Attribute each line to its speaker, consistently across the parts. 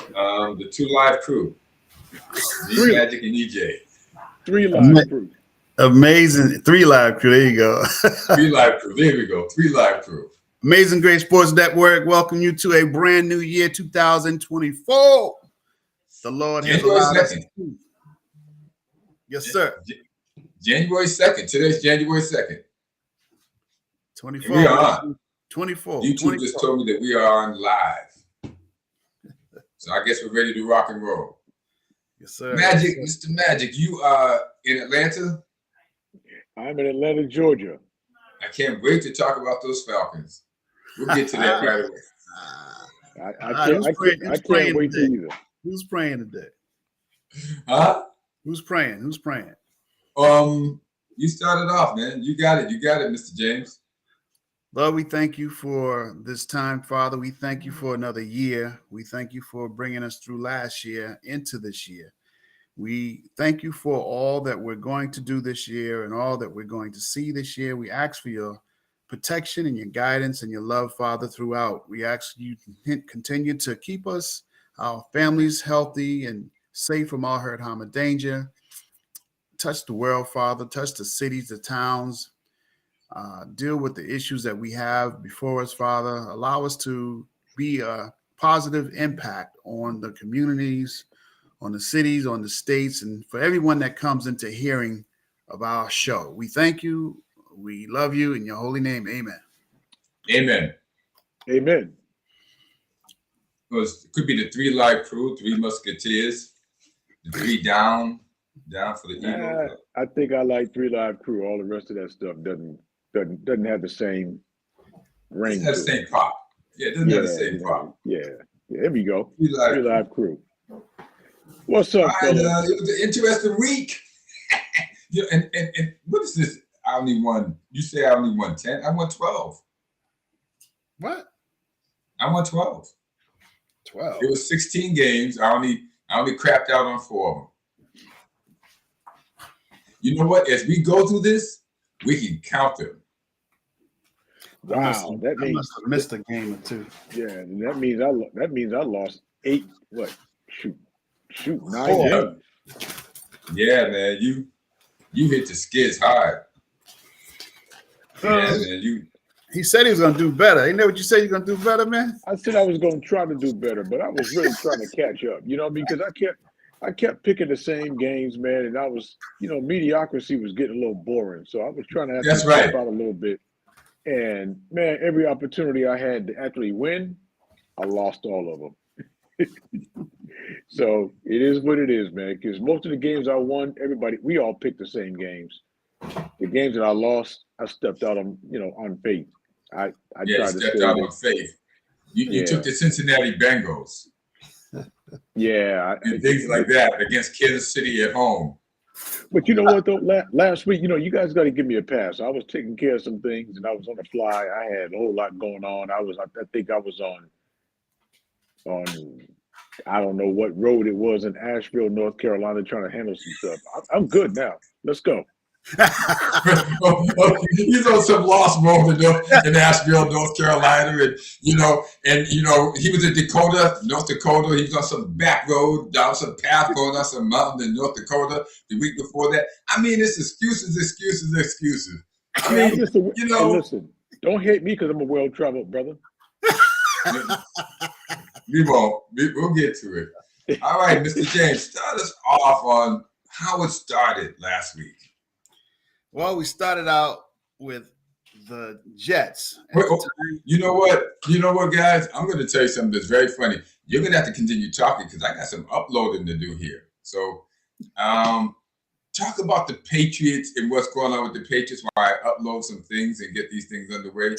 Speaker 1: The two live crew, me,
Speaker 2: Three,
Speaker 1: Magic, and EJ.
Speaker 2: three live crew.
Speaker 3: Amazing. Three live crew. There you go.
Speaker 1: Three live crew. There we go. Three live crew.
Speaker 3: Amazing Great Sports Network. Welcome you to a brand new year, 2024. The Lord has
Speaker 1: January
Speaker 3: allowed
Speaker 1: 2nd.
Speaker 3: us to. Yes, sir.
Speaker 1: January 2nd. Today's January 2nd.
Speaker 3: 24.
Speaker 1: We are on.
Speaker 3: 24.
Speaker 1: YouTube
Speaker 3: 24.
Speaker 1: just told me that we are on live. So I guess we're ready to rock and roll.
Speaker 3: Yes, sir.
Speaker 1: Magic,
Speaker 3: yes, sir.
Speaker 1: Mr. Magic, you are in Atlanta?
Speaker 2: I'm in Atlanta, Georgia.
Speaker 1: I can't wait to talk about those Falcons. We'll get to that right away.
Speaker 2: I can't wait to either.
Speaker 3: Who's praying today?
Speaker 1: Huh?
Speaker 3: Who's praying? Who's praying?
Speaker 1: You started off, man. You got it. You got it, Mr. James.
Speaker 3: Lord, we thank you for this time, Father. We thank you for another year. We thank you for bringing us through last year into this year. We thank you for all that we're going to do this year and all that we're going to see this year. We ask for your protection and your guidance and your love, Father, throughout. We ask you to continue to keep us, our families, healthy and safe from all hurt, harm, or danger. Touch the world, Father. Touch the cities, the towns. Deal with the issues that we have before us, Father. Allow us to be a positive impact on the communities, on the cities, on the states, and for everyone that comes into hearing of our show. We thank you. We love you. In your holy name, amen.
Speaker 1: Amen.
Speaker 2: Amen.
Speaker 1: It could be the three live crew, three musketeers, the three down for the Eagles.
Speaker 2: I think I like three live crew. All the rest of that stuff doesn't have the same ring.
Speaker 1: It doesn't have the same pop. Yeah, it doesn't have the same pop.
Speaker 2: Yeah. There we go.
Speaker 1: Three
Speaker 2: live crew. What's up,
Speaker 1: fellas?
Speaker 2: fellas?
Speaker 1: It was an interesting week. and what is this? I only won. You say I only won 10. I won 12.
Speaker 3: What?
Speaker 1: I won 12.
Speaker 3: 12.
Speaker 1: It was 16 games. I only crapped out on 4 of them. You know what? As we go through this, we can count them.
Speaker 2: Wow, that means
Speaker 3: I must have missed a game or two.
Speaker 2: Yeah, that means I lost 8. What? Shoot, 9 games.
Speaker 1: Yeah, man, you hit the skids hard. Yeah, man,
Speaker 3: He said he was gonna do better. Ain't that what you said? You're gonna do better, man?
Speaker 2: I said I was gonna try to do better, but I was really trying to catch up. Because I kept picking the same games, man, and I was, mediocrity was getting a little boring. So I was trying to step out a little bit. And man, every opportunity I had to actually win, I lost all of them. So it is what it is, man. Because most of the games I won, we all picked the same games. The games that I lost, I stepped out on, on faith. I tried to
Speaker 1: stepped out on faith. You took the Cincinnati Bengals.
Speaker 2: Yeah.
Speaker 1: And things like that against Kansas City at home.
Speaker 2: But you know what, though? Last week, you guys got to give me a pass. I was taking care of some things, and I was on the fly. I had a whole lot going on. I think I was on I don't know what road it was in Asheville, North Carolina, trying to handle some stuff. I'm good now. Let's go.
Speaker 1: He's on some lost road in Asheville, North Carolina, and he was in North Dakota. He was on some back road, down some path going on some mountain in North Dakota the week before that. I mean, it's excuses. I mean,
Speaker 2: listen, don't hate me because I'm a well-traveled brother.
Speaker 1: We won't. We'll get to it. All right, Mr. James, start us off on how it started last week.
Speaker 3: Well, we started out with the Jets.
Speaker 1: You know what, guys? I'm going to tell you something that's very funny. You're going to have to continue talking because I got some uploading to do here. So, talk about the Patriots and what's going on with the Patriots while I upload some things and get these things underway.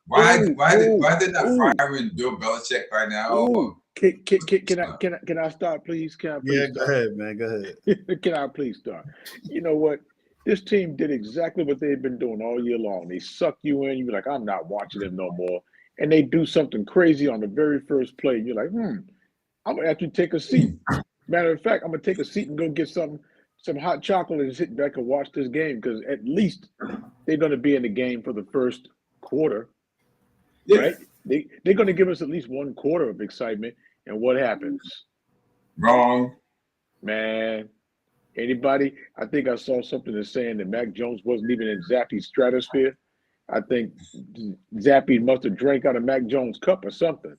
Speaker 1: Why they're not firing Bill Belichick by now?
Speaker 2: Can I start, please? Can I please
Speaker 3: start? Go ahead, man. Go ahead.
Speaker 2: Can I please start? You know what? This team did exactly what they've been doing all year long. They suck you in. You be like, I'm not watching them no more. And they do something crazy on the very first play. You're like, I'm going to actually take a seat. Matter of fact, I'm going to take a seat and go get some hot chocolate and sit back and watch this game because at least they're going to be in the game for the first quarter, right? They're going to give us at least one quarter of excitement. And what happens?
Speaker 1: Wrong.
Speaker 2: Man, anybody? I think I saw something that's saying that Mac Jones wasn't even in Zappy's stratosphere. I think Zappy must have drank out of Mac Jones' cup or something.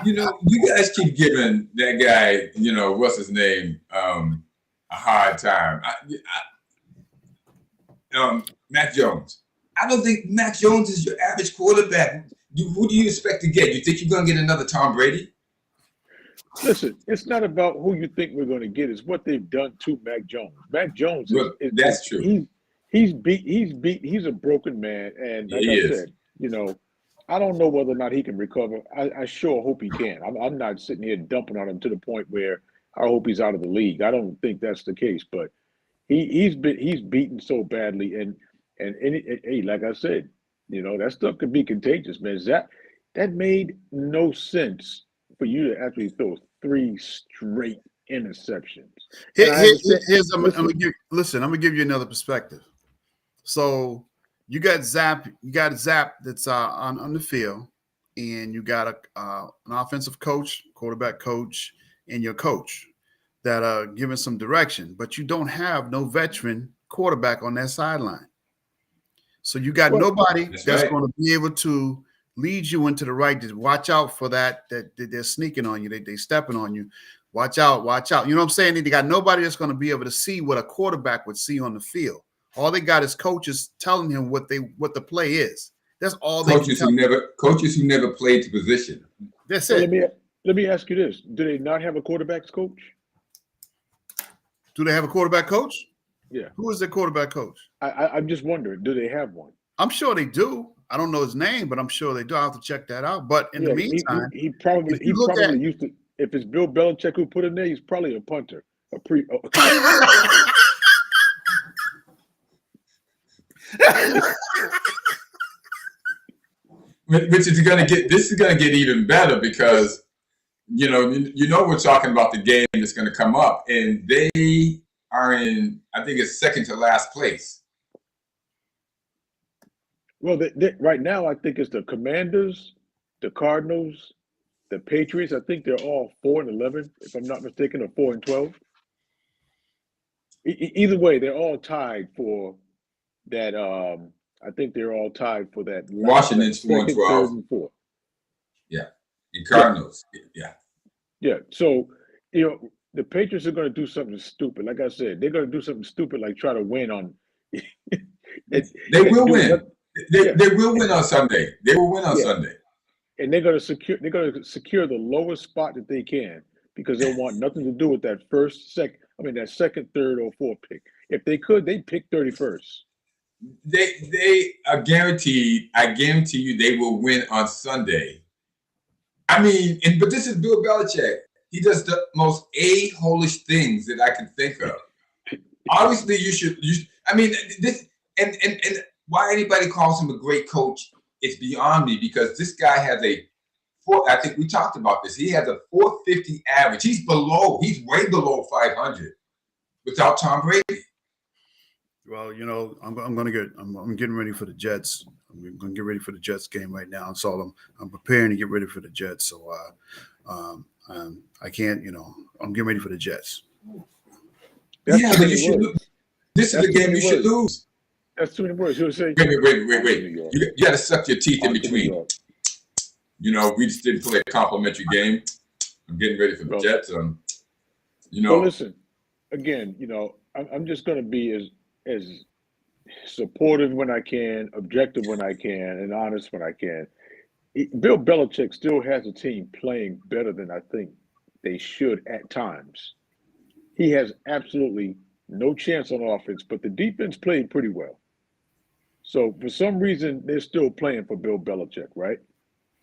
Speaker 1: You know, you guys keep giving that guy, you know, what's his name, a hard time. Mac Jones. I don't think Mac Jones is your average quarterback. Who do you expect to get? You think you're going to get another Tom Brady?
Speaker 2: Listen, it's not about who you think we're going to get. It's what they've done to Mac Jones. Mac Jones
Speaker 1: that's true.
Speaker 2: He's a broken man, and like I said, you know, I don't know whether or not he can recover. I sure hope he can. I'm not sitting here dumping on him to the point where I hope he's out of the league. I don't think that's the case, but he's beaten so badly, and hey, like I said, you know, that stuff could be contagious, man. That made no sense for you to actually throw 3 straight interceptions.
Speaker 3: I'm gonna give you another perspective. So you got Zap that's on the field, and you got an offensive coach, quarterback coach, and your coach that are giving some direction, but you don't have no veteran quarterback on that sideline. So you got nobody that's going to be able to lead you into the right. Just watch out for that they're sneaking on you. They stepping on you. Watch out. You know what I'm saying? They got nobody that's going to be able to see what a quarterback would see on the field. All they got is coaches telling him what the play is. That's all they
Speaker 1: coaches who never played the position.
Speaker 3: That's it.
Speaker 2: Let me ask you this: do they not have a quarterback's coach?
Speaker 3: Do they have a quarterback coach?
Speaker 2: Yeah.
Speaker 3: Who is their quarterback coach?
Speaker 2: I'm just wondering, do they have one?
Speaker 3: I'm sure they do. I don't know his name, but I'm sure they do. I'll have to check that out. But in the meantime,
Speaker 2: he probably used to. If it's Bill Belichick who put him there, he's probably a punter.
Speaker 1: Which is going to get. This is going to get even better because you know we're talking about the game that's going to come up, and they are in. I think it's second to last place.
Speaker 2: Well, right now I think it's the Commanders, the Cardinals, the Patriots. I think they're all 4-11, if I'm not mistaken, or 4-12. Either way, they're all tied for that. I think they're all tied for that.
Speaker 1: Washington's 4-12. Yeah, the Cardinals.
Speaker 2: Yeah. So you know the Patriots are going to do something stupid. Like I said, they're going to do something stupid, like try to win on.
Speaker 1: They will win. They will win on Sunday. They will win on Sunday.
Speaker 2: And they're going to secure the lowest spot that they can because they want nothing to do with that second, third, or fourth pick. If they could, they'd pick 31st.
Speaker 1: They are guaranteed. I guarantee you, they will win on Sunday. I mean, but this is Bill Belichick. He does the most a-holish things that I can think of. Obviously, you should. I mean, this and why anybody calls him a great coach is beyond me because this guy has I think we talked about this. He has a 450 average. He's way below 500 without Tom Brady.
Speaker 3: Well, you know, I'm getting ready for the Jets. I'm going to get ready for the Jets game right now. So I'm preparing to get ready for the Jets. So I can't, you know, I'm getting ready for the Jets.
Speaker 1: But you should. This is the game you should lose.
Speaker 2: That's too many words. Wait.
Speaker 1: You got to suck your teeth in between. You know, we just didn't play a complimentary game. I'm getting ready for the Jets. You know.
Speaker 2: Well, listen. Again, you know, I'm just going to be as supportive when I can, objective when I can, and honest when I can. Bill Belichick still has a team playing better than I think they should at times. He has absolutely no chance on offense, but the defense played pretty well. So for some reason, they're still playing for Bill Belichick, right?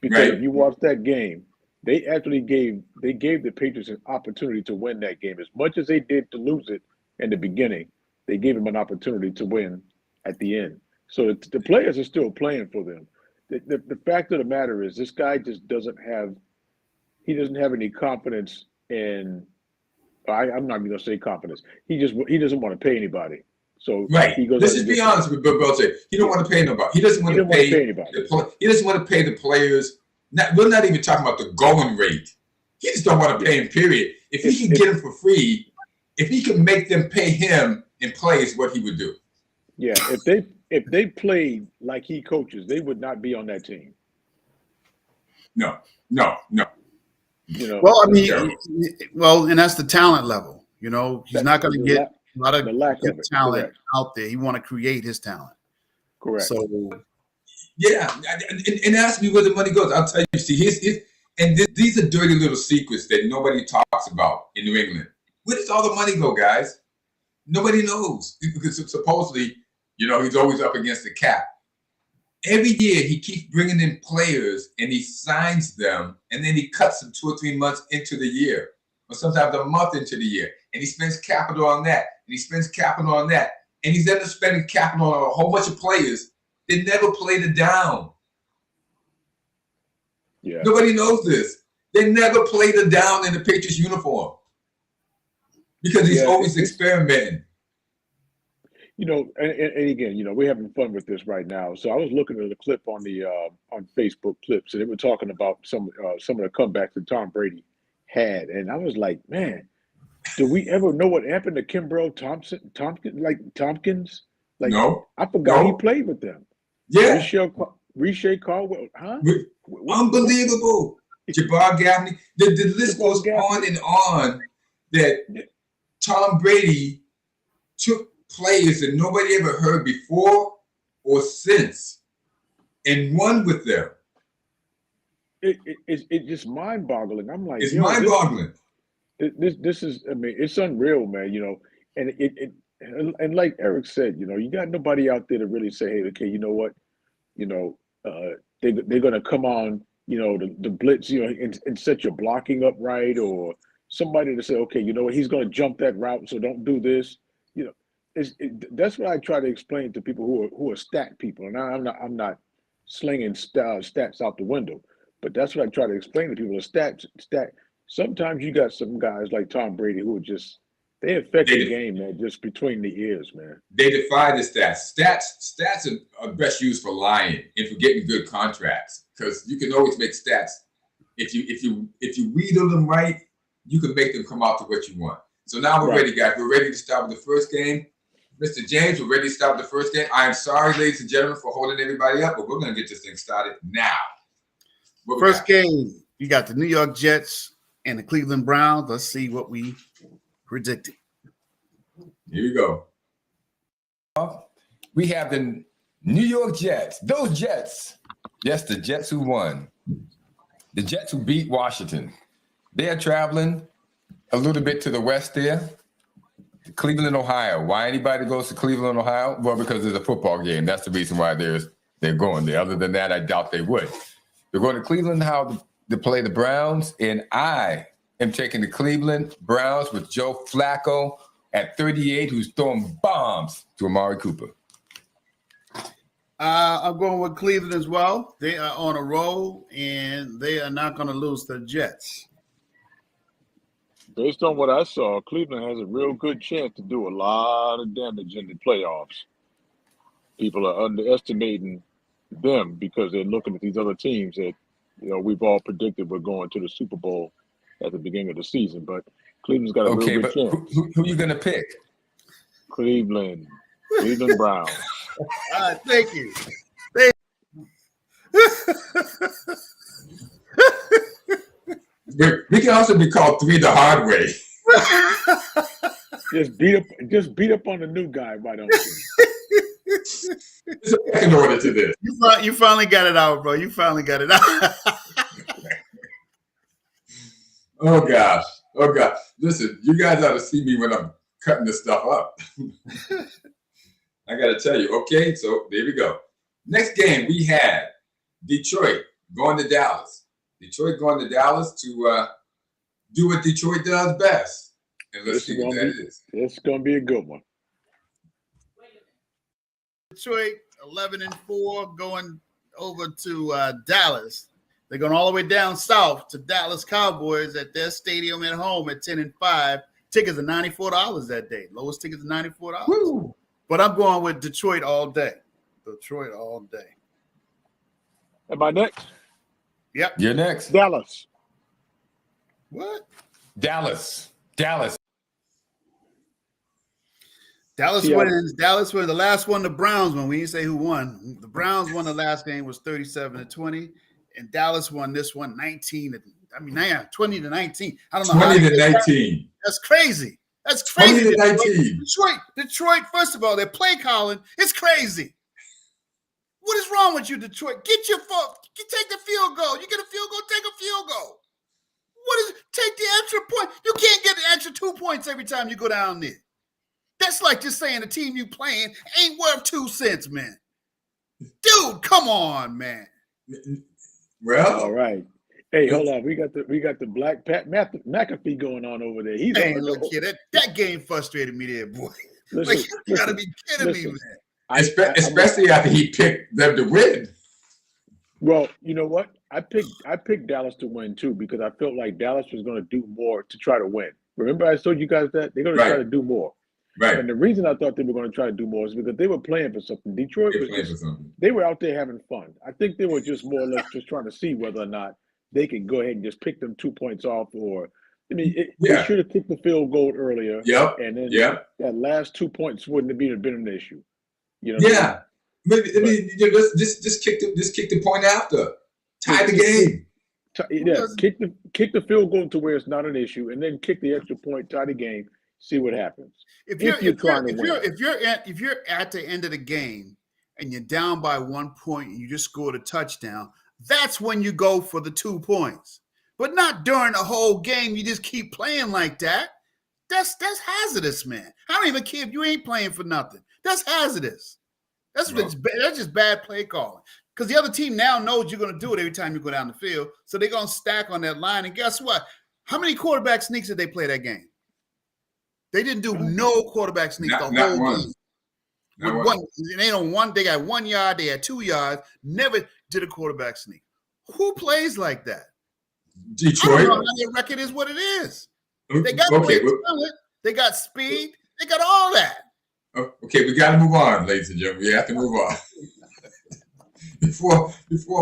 Speaker 2: Because if you watch that game, they actually gave the Patriots an opportunity to win that game. As much as they did to lose it in the beginning, they gave him an opportunity to win at the end. So the players are still playing for them. The fact of the matter is this guy just doesn't have any confidence in I'm not even gonna say confidence. He doesn't want to pay anybody. So he goes.
Speaker 1: Let's just be honest with Bill Belichick. He don't want to pay nobody. He doesn't want to pay
Speaker 2: anybody.
Speaker 1: He doesn't want to pay the players. we're not even talking about the going rate. He just don't want to pay him, period. If he can get him for free, if he can make them pay him in plays, what he would do.
Speaker 2: Yeah, if they played like he coaches, they would not be on that team.
Speaker 1: No.
Speaker 2: You know,
Speaker 3: well, I mean, and that's the talent level. You know, he's not going to get a lot of talent out there. He want to create his talent.
Speaker 2: Correct.
Speaker 3: So,
Speaker 1: yeah, and ask me where the money goes. I'll tell you. See, these are dirty little secrets that nobody talks about in New England. Where does all the money go, guys? Nobody knows, because supposedly, you know, he's always up against the cap. Every year he keeps bringing in players and he signs them, and then he cuts them 2 or 3 months into the year, or sometimes a month into the year, and he spends capital on that, and he spends capital on that, and he's ended up spending capital on a whole bunch of players that never played it down.
Speaker 2: Yeah.
Speaker 1: Nobody knows this. They never played it down in the Patriots uniform because he's always experimenting.
Speaker 2: You know, and again, you know, we're having fun with this right now. So I was looking at a clip on the on Facebook clips, and they were talking about some of the comebacks that Tom Brady had, and I was like, man, do we ever know what happened to Kimbrel Tompkins? Like,
Speaker 1: no,
Speaker 2: I forgot he played with them.
Speaker 1: Yeah,
Speaker 2: Riche Caldwell, huh?
Speaker 1: Unbelievable. Jabbar Gaffney. The list goes on and on. That Tom Brady took players that nobody ever heard before or since and won with them.
Speaker 2: It's just mind-boggling. I'm like,
Speaker 1: it's mind-boggling.
Speaker 2: This is, I mean, it's unreal, man. You know, and like Eric said, you know, you got nobody out there to really say, hey, okay, you know what, you know, they're gonna come on, you know, the blitz, you know, and set your blocking up right, or somebody to say, okay, you know what, he's gonna jump that route, so don't do this. You know, that's what I try to explain to people who are stat people, and I'm not slinging stats out the window, but that's what I try to explain to people. Stat. Sometimes you got some guys like Tom Brady who are just, they affect the game, man, just between the ears, man.
Speaker 1: They defy the stats. Stats are best used for lying and for getting good contracts, because you can always make stats. If you wheedle them right, you can make them come out to what you want. So now we're ready, guys. We're ready to start with the first game. Mr. James, we're ready to start with the first game. I am sorry, ladies and gentlemen, for holding everybody up, but we're going to get this thing started now.
Speaker 3: First game, you got the New York Jets and the Cleveland Browns. Let's see what we predicted.
Speaker 1: Here we go.
Speaker 4: We have the New York Jets. Those Jets. Yes, the Jets who won. The Jets who beat Washington. They are traveling a little bit to the west there. Cleveland, Ohio. Why anybody goes to Cleveland, Ohio? Well, because there's a football game. That's the reason why they're going there. Other than that, I doubt they would. They're going to Cleveland, Ohio, to play the Browns, and I am taking the Cleveland Browns with Joe Flacco at 38, who's throwing bombs to Amari Cooper.
Speaker 3: I'm going with Cleveland as well. They are on a roll, and they are not going to lose to the Jets.
Speaker 2: Based on what I saw, Cleveland has a real good chance to do a lot of damage in the playoffs. People are underestimating them because they're looking at these other teams that, you know, we've all predicted we're going to the Super Bowl at the beginning of the season. But Cleveland's got a real good chance.
Speaker 4: Who are you going to pick?
Speaker 2: Cleveland Browns.
Speaker 3: All right, thank you.
Speaker 1: We can also be called three the hard way.
Speaker 2: Just beat up on the new guy, why don't you?
Speaker 1: There's a second order to this.
Speaker 3: You finally got it out, bro. You finally got it out.
Speaker 1: Oh gosh. Listen, you guys ought to see me when I'm cutting this stuff up. I got to tell you. Okay, so there we go. Next game we had Detroit going to Dallas. Detroit going to Dallas to do what Detroit does best. And let's see what that is.
Speaker 2: It's going to be a good one.
Speaker 3: Detroit 11-4 going over to Dallas. They're going all the way down south to Dallas Cowboys at their stadium at home at 10-5. Tickets are $94 that day. Lowest tickets are $94.
Speaker 4: Woo.
Speaker 3: But I'm going with Detroit all day. Detroit all day.
Speaker 2: Am I next?
Speaker 3: Yep.
Speaker 4: You're next.
Speaker 2: Dallas.
Speaker 3: What?
Speaker 4: Dallas.
Speaker 3: Dallas
Speaker 2: Seattle.
Speaker 3: wins. Dallas wins. The last one, the Browns won. We didn't say who won. The Browns won the last game, was 37-20, and Dallas won this one 20 to 19. I don't know
Speaker 1: 20
Speaker 3: how
Speaker 1: to 19.
Speaker 3: That's crazy. That's
Speaker 1: 20
Speaker 3: crazy.
Speaker 1: to 19.
Speaker 3: Detroit. First of all, their play calling is crazy. What is wrong with you, Detroit? Get your foot. You take the field goal. You get a field goal. Take a field goal. What is? Take the extra point. You can't get an extra 2 points every time you go down there. That's like just saying the team you playing ain't worth 2 cents, man. Dude, come on, man.
Speaker 1: Well,
Speaker 2: All right. Hey, hold on. We got the Black Pat McAfee going on over there. He's
Speaker 3: Hey, look here. That game frustrated me there, boy.
Speaker 2: Listen,
Speaker 3: You gotta be kidding me, man.
Speaker 1: especially after he picked them to win.
Speaker 2: Well, you know what? I picked Dallas to win too because I felt like Dallas was going to do more to try to win. Remember, I told you guys that they're going to try to do more.
Speaker 1: Right.
Speaker 2: And the reason I thought they were going to try to do more is because they were playing for something. Detroit they were out there having fun. I think they were just more or less just trying to see whether or not they could go ahead and just pick them 2 points off, or they should have kicked the field goal earlier.
Speaker 1: Yep.
Speaker 2: And then that last 2 points wouldn't have been an issue. You know?
Speaker 1: Yeah. I mean, just kick the point after. Tie the game.
Speaker 2: Kick the field goal to where it's not an issue, and then kick the extra point, tie the game, see what happens. If you're at the end of the game and you're down by 1 point and you just scored a touchdown, that's when you go for the 2 points. But not during the whole game. You just keep playing like that. That's hazardous, man. I don't even care if you ain't playing for nothing. That's hazardous. That's just bad play calling. Because the other team now knows you're going to do it every time you go down the field. So they're going to stack on that line. And guess what? How many quarterback sneaks did they play that game? They didn't do no quarterback sneaks the whole game. They don't one. They got 1 yard. They had 2 yards. Never did a quarterback sneak. Who plays like that?
Speaker 1: Detroit.
Speaker 2: I don't know how their record is what it is. They got they got speed. They got all that.
Speaker 1: Okay, we got to move on, ladies and gentlemen. We have to move on. Before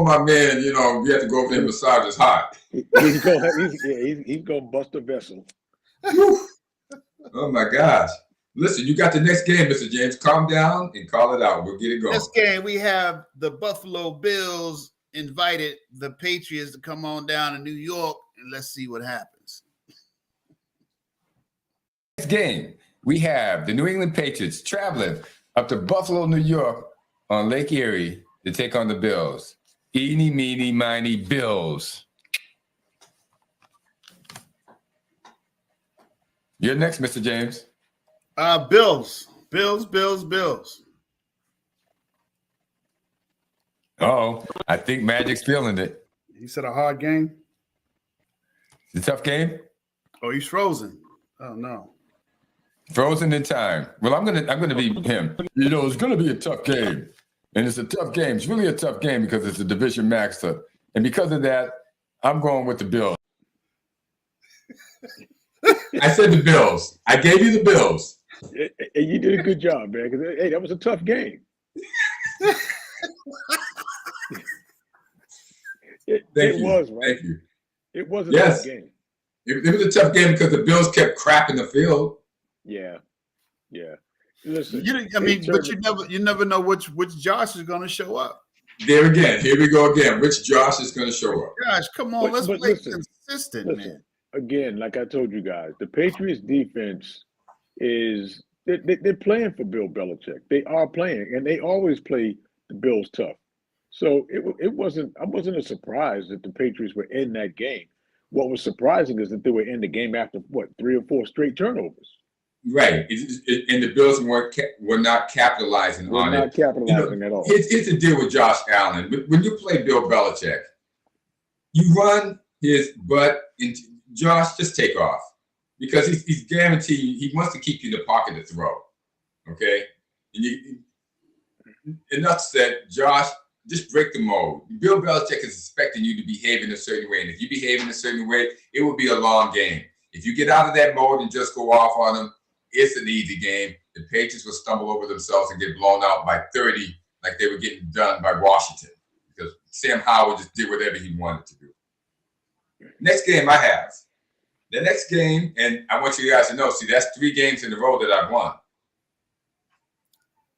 Speaker 1: my man, we have to go over there and massage his heart.
Speaker 2: He's gonna bust a vessel.
Speaker 1: Oh my gosh. Listen, you got the next game, Mr. James. Calm down and call it out. We'll get it going.
Speaker 3: Next game, we have the Buffalo Bills invited the Patriots to come on down to New York, and let's see what happens.
Speaker 4: Next game, we have the New England Patriots traveling up to Buffalo, New York on Lake Erie to take on the Bills. Eeny, meeny, miny, Bills. You're next, Mr. James.
Speaker 3: Bills.
Speaker 4: Oh, I think Magic's feeling it.
Speaker 3: He said a hard game.
Speaker 4: It's a tough game.
Speaker 3: Oh, he's frozen. Oh no.
Speaker 4: Frozen in time. Well, I'm gonna be him. It's gonna be a tough game. And it's a tough game. It's really a tough game because it's a division matchup. And because of that, I'm going with the Bills.
Speaker 1: I said the Bills. I gave you the Bills.
Speaker 2: And you did a good job, man. Because hey, that was a tough game. It was, right?
Speaker 1: Thank you.
Speaker 2: It was a tough game.
Speaker 1: It was a tough game because the Bills kept crapping the field.
Speaker 2: Yeah. Listen,
Speaker 3: but you never know which Josh is going to show up.
Speaker 1: There again. Here we go again. Which Josh is going to show up?
Speaker 3: Gosh, come on. Let's play consistent, man.
Speaker 2: Again, like I told you guys, the Patriots defense is they're playing for Bill Belichick. They are playing, and they always play the Bills tough. So it wasn't. I wasn't a surprise that the Patriots were in that game. What was surprising is that they were in the game after 3 or 4 straight turnovers.
Speaker 1: Right, and the Bills were not capitalizing on it.
Speaker 2: Not capitalizing at all.
Speaker 1: It's a deal with Josh Allen. When you play Bill Belichick, you run his butt into Josh. Just take off because he's guaranteed. He wants to keep you in the pocket to throw. Okay, and enough said. Josh, just break the mold. Bill Belichick is expecting you to behave in a certain way, and if you behave in a certain way, it will be a long game. If you get out of that mode and just go off on them, it's an easy game. The Patriots will stumble over themselves and get blown out by 30 like they were getting done by Washington because Sam Howell just did whatever he wanted to do. Next game I have. The next game, and I want you guys to know, see, that's 3 games in a row that I've won.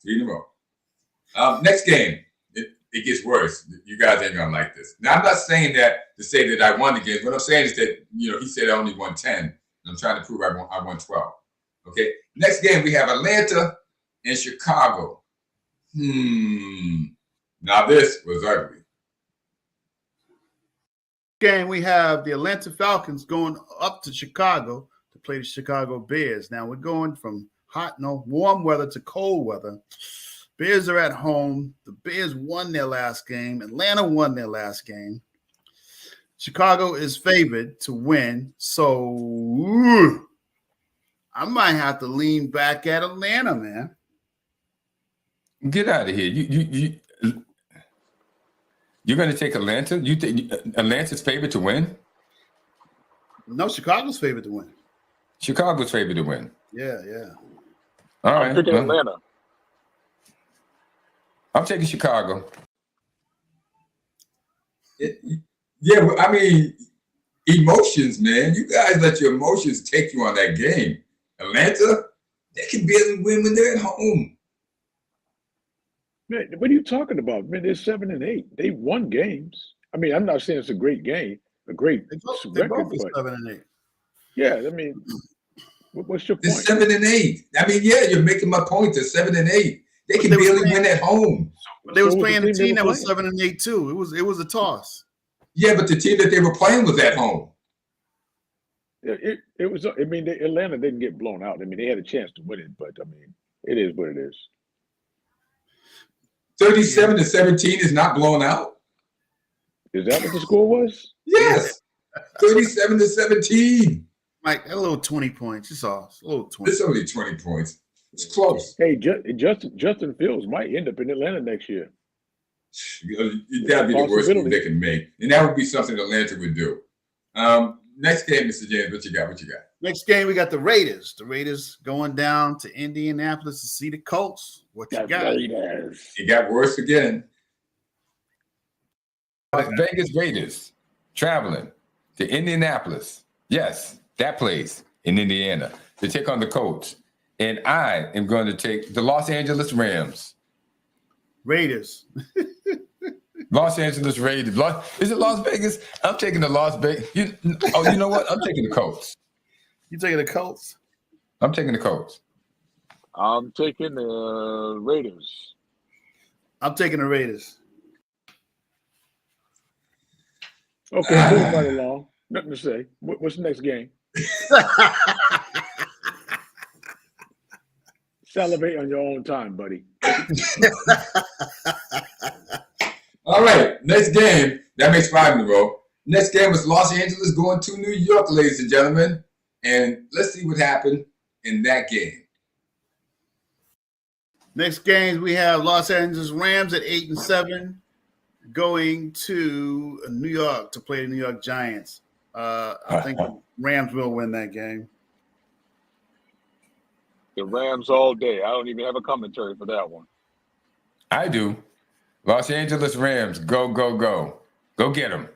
Speaker 1: 3 in a row. Next game, it gets worse. You guys ain't gonna like this. Now, I'm not saying that to say that I won the game. What I'm saying is that, he said I only won 10. And I'm trying to prove I won 12. Okay. Next game, we have Atlanta and Chicago. Now this was ugly.
Speaker 3: Game, we have the Atlanta Falcons going up to Chicago to play the Chicago Bears. Now we're going from warm weather to cold weather. Bears are at home. The Bears won their last game. Atlanta won their last game. Chicago is favored to win. So I might have to lean back at Atlanta, man.
Speaker 4: Get out of here. You're going to take Atlanta? You think Atlanta's favored to win?
Speaker 3: No, Chicago's favored to win.
Speaker 4: Chicago's favored to win.
Speaker 3: Yeah.
Speaker 4: All right.
Speaker 2: I'm picking Atlanta.
Speaker 4: I'm taking Chicago.
Speaker 1: Yeah, I mean, emotions, man. You guys let your emotions take you on that game. Atlanta, they can barely win when they're at home.
Speaker 2: Man, what are you talking about? Man, they're 7-8. They won games. I mean, I'm not saying it's a great game, a great record, but
Speaker 3: 7-8.
Speaker 2: Yeah, I mean, what's your point?
Speaker 1: They're 7-8. I mean, yeah, you're making my point. They're 7-8. They can barely win at home.
Speaker 3: They was playing a team that was 7-8 too. It was a toss.
Speaker 1: Yeah, but the team that they were playing was at home.
Speaker 2: It was. I mean, Atlanta didn't get blown out. I mean, they had a chance to win it, but I mean, it is what it is.
Speaker 1: 37-17 is not blown out.
Speaker 2: Is that what the score was?
Speaker 1: Yes. 37-17.
Speaker 3: Mike, a little 20 points. It's off. A little 20.
Speaker 1: It's only 20 points. It's close.
Speaker 2: Hey, Justin Fields might end up in Atlanta next year.
Speaker 1: That'd be the worst move they can make. And that would be something Atlanta would do. Next game, Mr. James, what you got?
Speaker 3: Next game, we got the Raiders. The Raiders going down to Indianapolis to see the Colts. What you got?
Speaker 2: Raiders.
Speaker 1: It got worse again.
Speaker 4: Las Vegas Raiders traveling to Indianapolis. Yes, that place in Indiana to take on the Colts. And I am going to take the Los Angeles Rams.
Speaker 3: Raiders.
Speaker 4: Los Angeles Raiders. Is it Las Vegas? I'm taking the Las Vegas. You know what? I'm taking the Colts.
Speaker 3: You taking the Colts?
Speaker 4: I'm taking the Colts.
Speaker 2: I'm taking the Raiders.
Speaker 3: I'm taking the Raiders.
Speaker 2: Okay, moving right along. Nothing to say. What's the next game? Salivate on your own time, buddy.
Speaker 1: All right, next game. That makes 5 in a row. Next game was Los Angeles going to New York, ladies and gentlemen. And let's see what happened in that game.
Speaker 3: Next games, we have Los Angeles Rams at 8-7 going to New York to play the New York Giants. I think the Rams will win that game.
Speaker 2: The Rams all day. I don't even have a commentary for that one.
Speaker 4: I do. Los Angeles Rams, go, go, go. Go get them.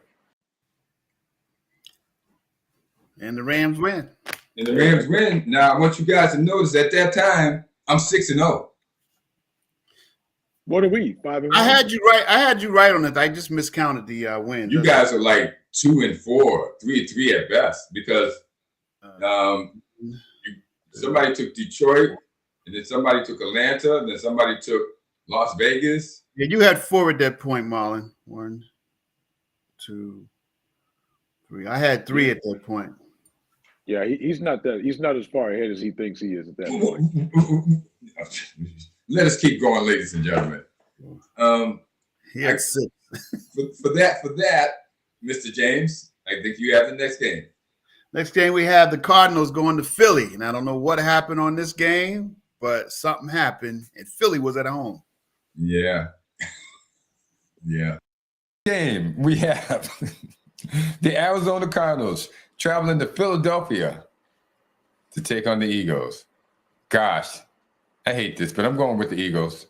Speaker 3: And the Rams win.
Speaker 1: And the Rams win. Now, I want you guys to notice at that time, I'm 6-0.
Speaker 2: What are we? 5-1?
Speaker 3: I had you right on it. I just miscounted the wins.
Speaker 1: You guys are like 2-4, 3-3 at best, because somebody took Detroit, and then somebody took Atlanta, and then somebody took Las Vegas.
Speaker 3: Yeah, you had 4 at that point, Marlon. 1, 2, 3. I had 3 at that point.
Speaker 2: Yeah, he's not as far ahead as he thinks he is at that point.
Speaker 1: Let us keep going, ladies and gentlemen.
Speaker 3: He had 6.
Speaker 1: For that, Mr. James, I think you have the next game.
Speaker 3: Next game, we have the Cardinals going to Philly. And I don't know what happened on this game, but something happened, and Philly was at home.
Speaker 1: Yeah. Yeah.
Speaker 4: Game, we have the Arizona Cardinals traveling to Philadelphia to take on the Eagles. Gosh, I hate this, but I'm going with the Eagles.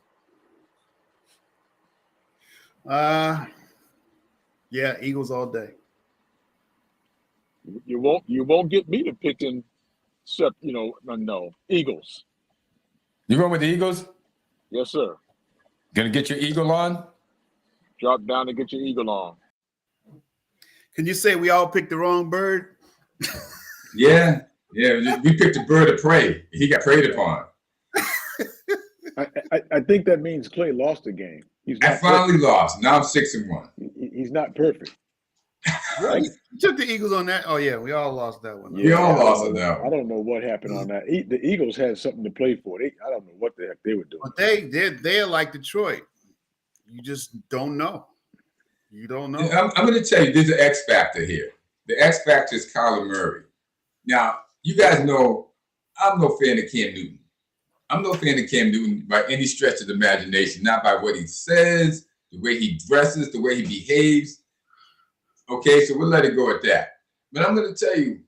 Speaker 3: Yeah, Eagles all day.
Speaker 2: You won't get me to picking, no Eagles.
Speaker 4: You going with the Eagles?
Speaker 2: Yes, sir.
Speaker 4: Gonna get your Eagle on?
Speaker 2: Drop down and get your Eagle on.
Speaker 3: Can you say we all picked the wrong bird?
Speaker 1: Yeah. We picked a bird of prey. He got preyed upon.
Speaker 2: I think that means Clay lost the game.
Speaker 1: I finally lost. Now I'm 6-1.
Speaker 2: He's not perfect.
Speaker 3: Right. You took the Eagles on that. Oh yeah, we all lost that one.
Speaker 1: We all lost on that
Speaker 2: I
Speaker 1: one.
Speaker 2: don't know what happened on that. The Eagles had something to play for. I don't know what the heck they were doing.
Speaker 3: But they're like Detroit. You just don't know. You don't know.
Speaker 1: I'm going to tell you, there's an X factor here. The X factor is Kyler Murray. Now, you guys know I'm no fan of Cam Newton. I'm no fan of Cam Newton by any stretch of the imagination, not by what he says, the way he dresses, the way he behaves. Okay, so we'll let it go at that. But I'm going to tell you,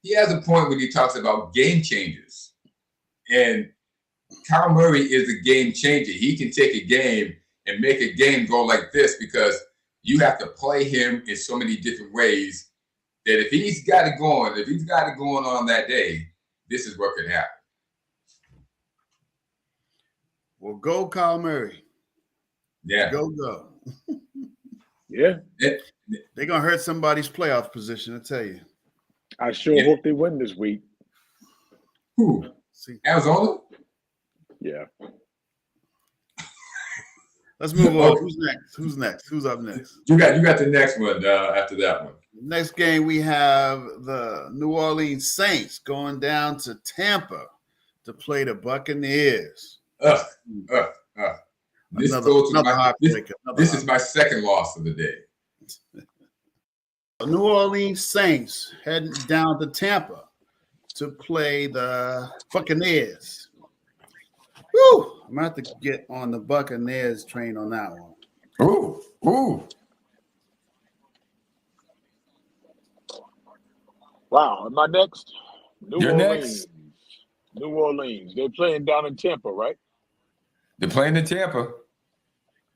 Speaker 1: he has a point when he talks about game changers. And Kyler Murray is a game changer. He can take a game and make a game go like this because you have to play him in so many different ways that if he's got it going on that day, this is what could happen.
Speaker 3: Well, go Kyle Murray.
Speaker 1: Yeah.
Speaker 3: Go.
Speaker 2: Yeah.
Speaker 3: They're going to hurt somebody's playoff position, I tell you.
Speaker 2: I sure hope they win this week.
Speaker 1: Who?
Speaker 3: See.
Speaker 1: Arizona?
Speaker 2: Yeah.
Speaker 3: Let's move on. Who's next? Who's up next?
Speaker 1: You got the next one after that one.
Speaker 3: Next game, we have the New Orleans Saints going down to Tampa to play the Buccaneers.
Speaker 1: This is my second loss of the day.
Speaker 3: The New Orleans Saints heading down to Tampa to play the Buccaneers. Woo! I'm going to have to get on the Buccaneers train on that one.
Speaker 4: Ooh.
Speaker 2: Wow. Am I next?
Speaker 4: You're next.
Speaker 2: New Orleans. They're playing down in Tampa, right?
Speaker 4: They're playing in Tampa.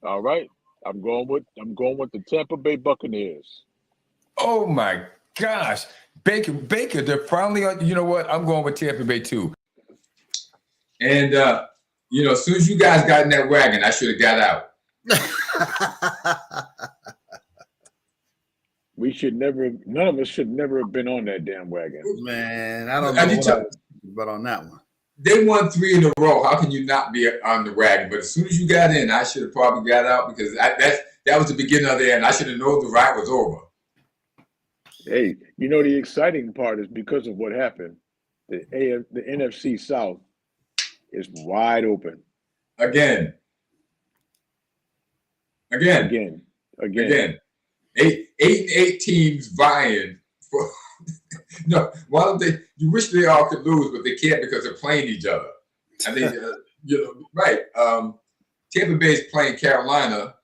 Speaker 2: All right. I'm going with the Tampa Bay Buccaneers.
Speaker 4: Oh my gosh. Baker, they're finally on. You know what? I'm going with Tampa Bay too.
Speaker 1: And as soon as you guys got in that wagon, I should have got out.
Speaker 2: None of us should never have been on that damn wagon.
Speaker 3: Man, I don't know but on that one.
Speaker 1: They won 3 in a row. How can you not be on the wagon? But as soon as you got in, I should have probably got out because that was the beginning of the end. I should have known the ride was over.
Speaker 2: Hey, the exciting part is because of what happened. The NFC South is wide open. Again. 8 teams vying for. No, why don't they? You wish they all could lose, but they can't because they're playing each other. I mean, right? Tampa Bay is playing Carolina,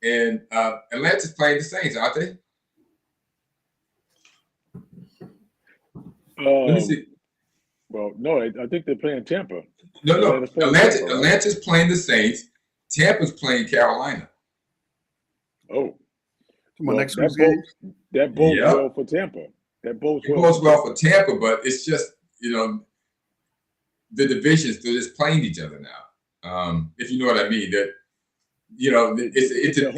Speaker 2: and Atlanta's playing the Saints, aren't they? Let me see. Well, no, I think they're playing Tampa.
Speaker 1: No. Atlanta's playing the Saints. Tampa's playing Carolina.
Speaker 2: Oh,
Speaker 3: come on, next week's game.
Speaker 2: That bodes well for Tampa. That bodes
Speaker 1: well for Tampa, but it's just the divisions, they're just playing each other now. If you know what I mean, that it's
Speaker 2: the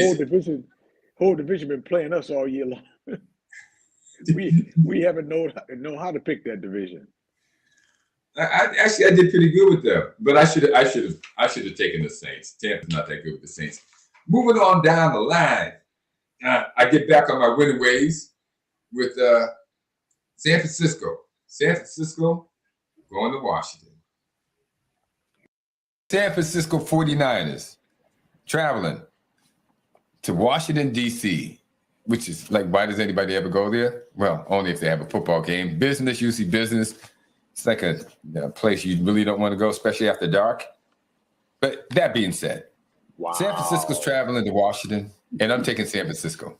Speaker 2: whole division been playing us all year long. we haven't know how to pick that division.
Speaker 1: I did pretty good with them, but I should have taken the Saints. Tampa's not that good with the Saints. Moving on down the line, I get back on my winning ways with San Francisco. San Francisco going to Washington.
Speaker 4: San Francisco 49ers traveling to Washington, D.C., which is like, why does anybody ever go there? Well, only if they have a football game. Business, usually business. It's like a place you really don't want to go, especially after dark. But that being said, wow. San Francisco's traveling to Washington, and I'm taking San Francisco.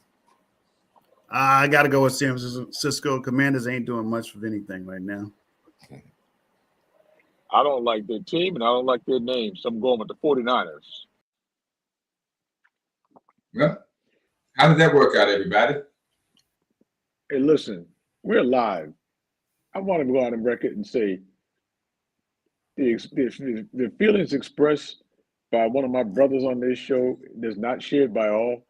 Speaker 3: I got to go with San Francisco. Commanders ain't doing much of anything right now.
Speaker 2: I don't like their team, and I don't like their name, so I'm going with the 49ers.
Speaker 1: Well, how did that work out, everybody?
Speaker 2: Hey, listen, we're live. I want to go out on record and say the feelings expressed by one of my brothers on this show is not shared by all.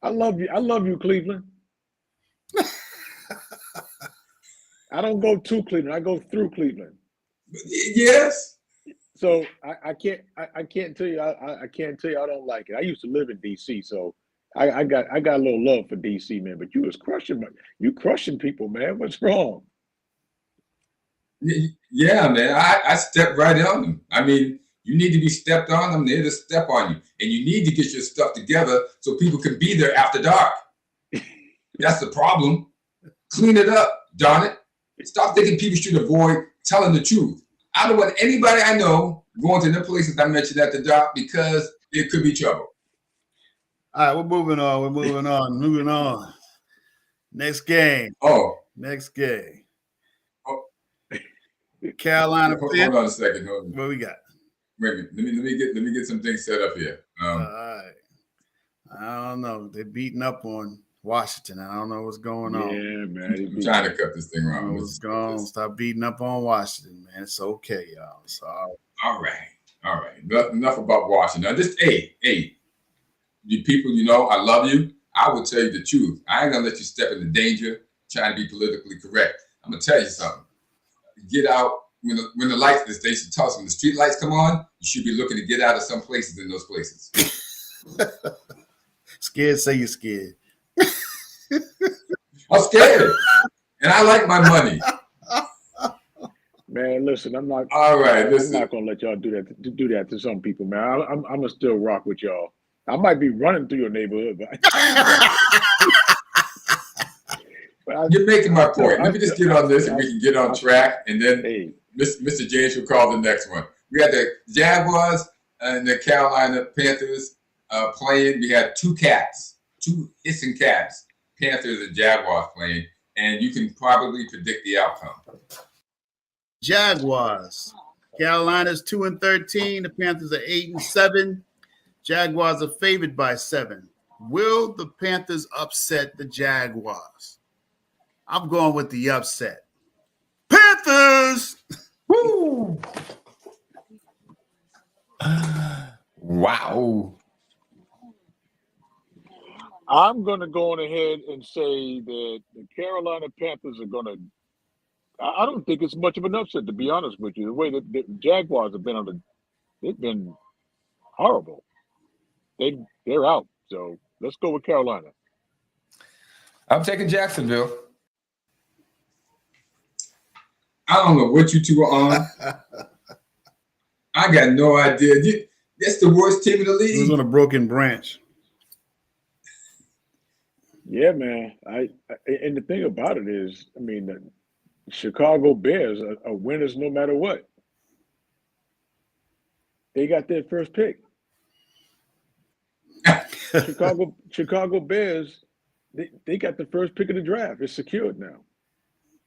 Speaker 2: I love you. I love you, Cleveland. I don't go to Cleveland. I go through Cleveland.
Speaker 1: Yes.
Speaker 2: So I can't tell you I can't tell you I don't like it. I used to live in DC, so I got a little love for DC, man. But you crushing people, man. What's wrong?
Speaker 1: Yeah, man. I stepped right on them. I mean, you need to be stepped on them. They're to step on you. And you need to get your stuff together so people can be there after dark. That's the problem. Clean it up, darn it. Stop thinking people should avoid telling the truth. I don't want anybody I know going to the places I mentioned at the dock because it could be trouble.
Speaker 3: All right, we're moving on. Next game. Next game. Carolina.
Speaker 1: Hold on a second. Hold on.
Speaker 3: What we got?
Speaker 1: Wait a minute. Let me get some things set up here.
Speaker 3: All right. I don't know. They're beating up on Washington. I don't know what's going on.
Speaker 2: Yeah, man.
Speaker 1: I'm trying to cut this thing around.
Speaker 3: What's going on? Stop beating up on Washington, man. It's okay, y'all. It's all right.
Speaker 1: All right. Enough about Washington. Now, just you people, I love you. I will tell you the truth. I ain't gonna let you step into danger trying to be politically correct. I'm gonna tell you something. Get out when the lights. They should tell us when the street lights come on. You should be looking to get out of some places in those places.
Speaker 3: Scared? Say you're scared.
Speaker 1: I'm scared, and I like my money.
Speaker 2: Man, listen, I'm not.
Speaker 1: All right, listen.
Speaker 2: I'm not gonna let y'all do that to some people, man. I'm gonna still rock with y'all. I might be running through your neighborhood, but
Speaker 1: you're making my point. Let me just get on this, and we can get on track, and then Mr. James will call the next one. We had the Jaguars and the Carolina Panthers playing. We had two hissing cats, Panthers and Jaguars playing, and you can probably predict the outcome.
Speaker 3: Jaguars. Carolina's 2-13. The Panthers are 8-7. Jaguars are favored by 7. Will the Panthers upset the Jaguars? I'm going with the upset. Panthers!
Speaker 4: Woo! Wow.
Speaker 2: I'm going to go on ahead and say that the Carolina Panthers are going to. I don't think it's much of an upset, to be honest with you. The way that the Jaguars have been they've been horrible. They're out. So let's go with Carolina.
Speaker 4: I'm taking Jacksonville.
Speaker 1: I don't know what you two are on. I got no idea. That's the worst team in the league.
Speaker 3: Who's on a broken branch?
Speaker 2: Yeah, man. And the thing about it is, I mean, the Chicago Bears are winners no matter what. They got their first pick. Chicago Bears, they got the first pick of the draft. It's secured now.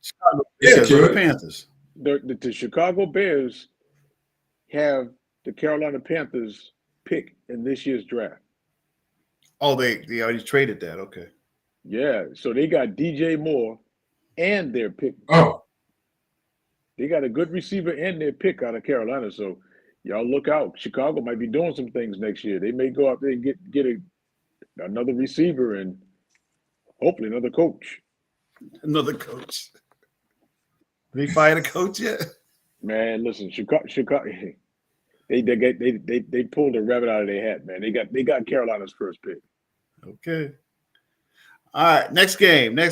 Speaker 3: Chicago Bears, the Panthers.
Speaker 2: The Chicago Bears have the Carolina Panthers pick in this year's draft.
Speaker 3: Oh, they already traded that. Okay.
Speaker 2: Yeah, so they got DJ Moore and their pick.
Speaker 1: Oh.
Speaker 2: They got a good receiver and their pick out of Carolina. So y'all look out. Chicago might be doing some things next year. They may go out there and get another receiver and hopefully another coach.
Speaker 3: Another coach. Did he fire the coach yet?
Speaker 2: Man, listen, Chicago. They pulled a rabbit out of their hat, man. They got Carolina's first pick.
Speaker 3: Okay. All right, next game, a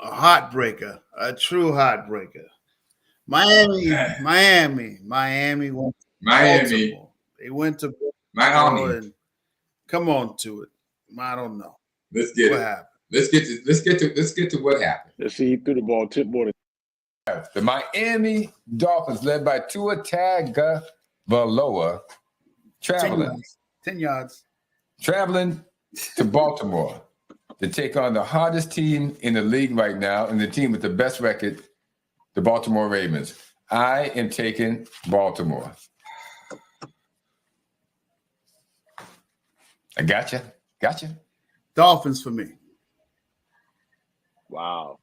Speaker 3: heartbreaker, a true heartbreaker. Miami went to Baltimore. They went to Baltimore and come on to it. I don't know.
Speaker 1: Let's get
Speaker 3: what
Speaker 1: it.
Speaker 3: Happened.
Speaker 1: Let's get to what happened.
Speaker 2: Let's see. He threw the ball tip more than.
Speaker 4: The Miami Dolphins, led by Tua Tagovailoa,
Speaker 3: 10 yards.
Speaker 4: Traveling to Baltimore to take on the hardest team in the league right now and the team with the best record, the Baltimore Ravens. I am taking Baltimore. I gotcha.
Speaker 3: Dolphins for me.
Speaker 2: Wow.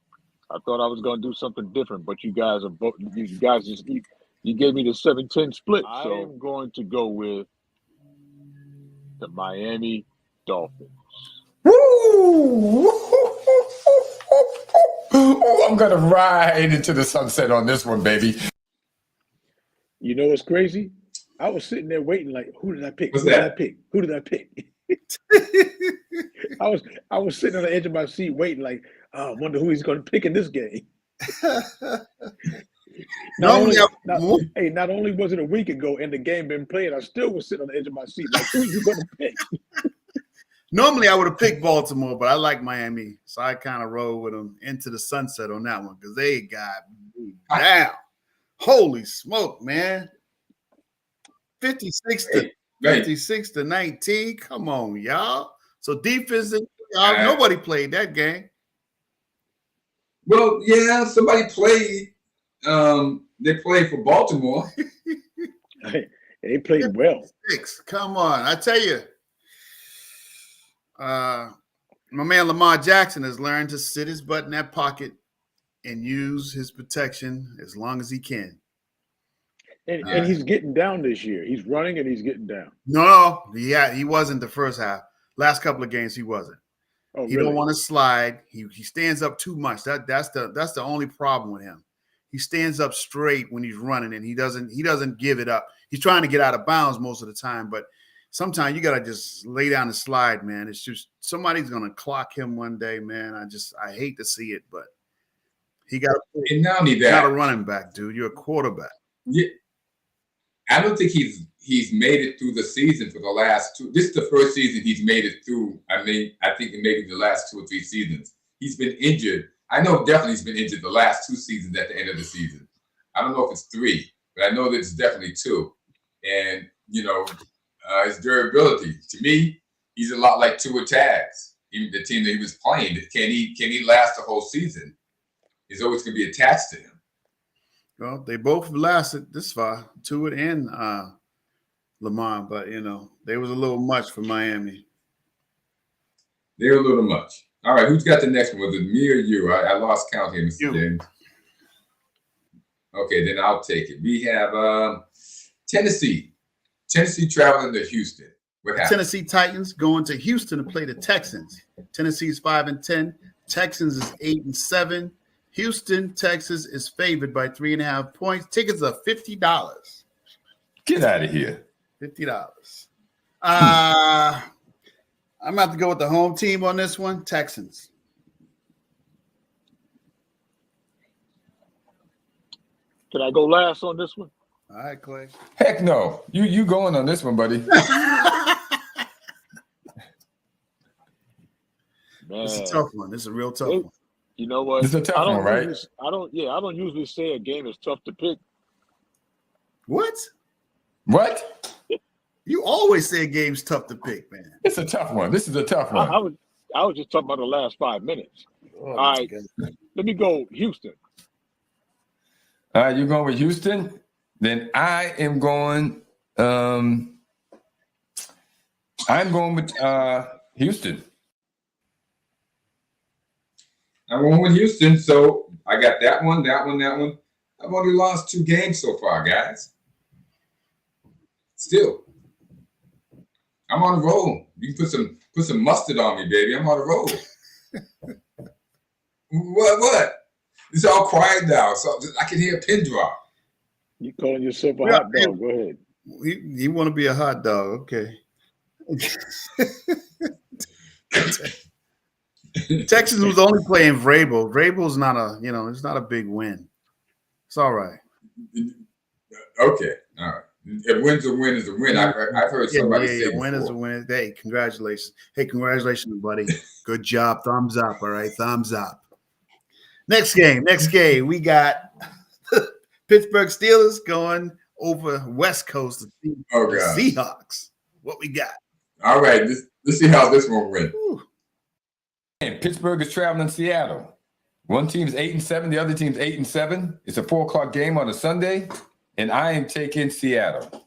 Speaker 2: I thought I was going to do something different, but you guys are both. You guys just you gave me the 7-10 split. So I'm going to go with the Miami Dolphins.
Speaker 4: Woo! I'm gonna ride into the sunset on this one, baby.
Speaker 2: You know what's crazy? I was sitting there waiting, like, who did I pick?
Speaker 1: What's
Speaker 2: Who
Speaker 1: that?
Speaker 2: did I pick? Who did I pick? I was sitting on the edge of my seat waiting, like, oh, I wonder who he's going to pick in this game. Not only was it a week ago and the game been played, I still was sitting on the edge of my seat, like, who are you going to pick?
Speaker 3: Normally, I would have picked Baltimore, but I like Miami, so I kind of roll with them into the sunset on that one because they got beat down. Holy smoke, man! 56 to 19. Come on, y'all. So defense, nobody played that game.
Speaker 1: Well, yeah, somebody played. They played for Baltimore.
Speaker 2: They played well.
Speaker 3: Come on, I tell you. My man Lamar Jackson has learned to sit his butt in that pocket and use his protection as long as he can.
Speaker 2: And he's getting down this year. He's running and he's getting down.
Speaker 3: No, he wasn't the first half. Last couple of games, he wasn't.
Speaker 2: Oh,
Speaker 3: he don't want to slide. He stands up too much. That's the only problem with him. He stands up straight when he's running, and he doesn't give it up. He's trying to get out of bounds most of the time, but sometimes you gotta just lay down and slide, man. It's just somebody's gonna clock him one day, man. I hate to see it, but he got a running back, dude. You're a quarterback.
Speaker 1: Yeah, I don't think he's made it through the season for the last two. This is the first season he's made it through. I mean, I think maybe the last 2 or 3 seasons. He's been injured. I know definitely he's been injured the last 2 seasons at the end of the season. I don't know if it's 3, but I know that it's definitely 2. And, his durability, to me, he's a lot like Tua Tags. Even the team that he was playing, can he last the whole season? Is always going to be attached to him.
Speaker 3: Well, they both lasted this far, Tua and Lamar, but they was a little much for Miami.
Speaker 1: They were a little much. All right, who's got the next one? Was it me or you? I lost count here, Mr. James. Okay, then I'll take it. We have Tennessee. Tennessee traveling to Houston. What happened?
Speaker 3: Tennessee Titans going to Houston to play the Texans. Tennessee's 5-10. Texans is 8-7. Houston, Texas is favored by 3.5 points. Tickets are $50.
Speaker 4: Get out of here.
Speaker 3: $50. I'm about to go with the home team on this one. Texans.
Speaker 2: Can I go last on this one?
Speaker 3: All right, Clay.
Speaker 4: Heck no. You going on this one, buddy.
Speaker 3: This is a tough one. This is a real tough one.
Speaker 2: You know what?
Speaker 4: It's a tough one, right?
Speaker 2: I don't usually say a game is tough to pick.
Speaker 3: What? You always say a game's tough to pick, man.
Speaker 4: It's a tough one. This is a tough one.
Speaker 2: I was just talking about the last 5 minutes. All right, let me go Houston.
Speaker 4: All right, you're going with Houston? Then I am going I'm going with Houston.
Speaker 1: I'm going with Houston, so I got that one. I've only lost 2 games so far, guys. Still, I'm on a roll. You can put some mustard on me, baby. I'm on a roll. What? It's all quiet now, so I can hear a pin drop.
Speaker 2: You calling yourself a hot dog? Go ahead.
Speaker 3: You want to be a hot dog? Okay. Texas was only playing Vrabel. Vrabel's not it's not a big win. It's all right.
Speaker 1: Okay, all right. A win's a win is a win. I've heard somebody say before.
Speaker 3: Win is a win. Hey, congratulations. Hey, congratulations, buddy. Good job. Thumbs up. All right, thumbs up. Next game. We got Pittsburgh Steelers going over West Coast to see the Seahawks. What we got?
Speaker 1: All right, let's see how this one went.
Speaker 4: And Pittsburgh is traveling Seattle. One team's 8-7, the other team's 8-7. It's a 4:00 game on a Sunday, and I am taking Seattle.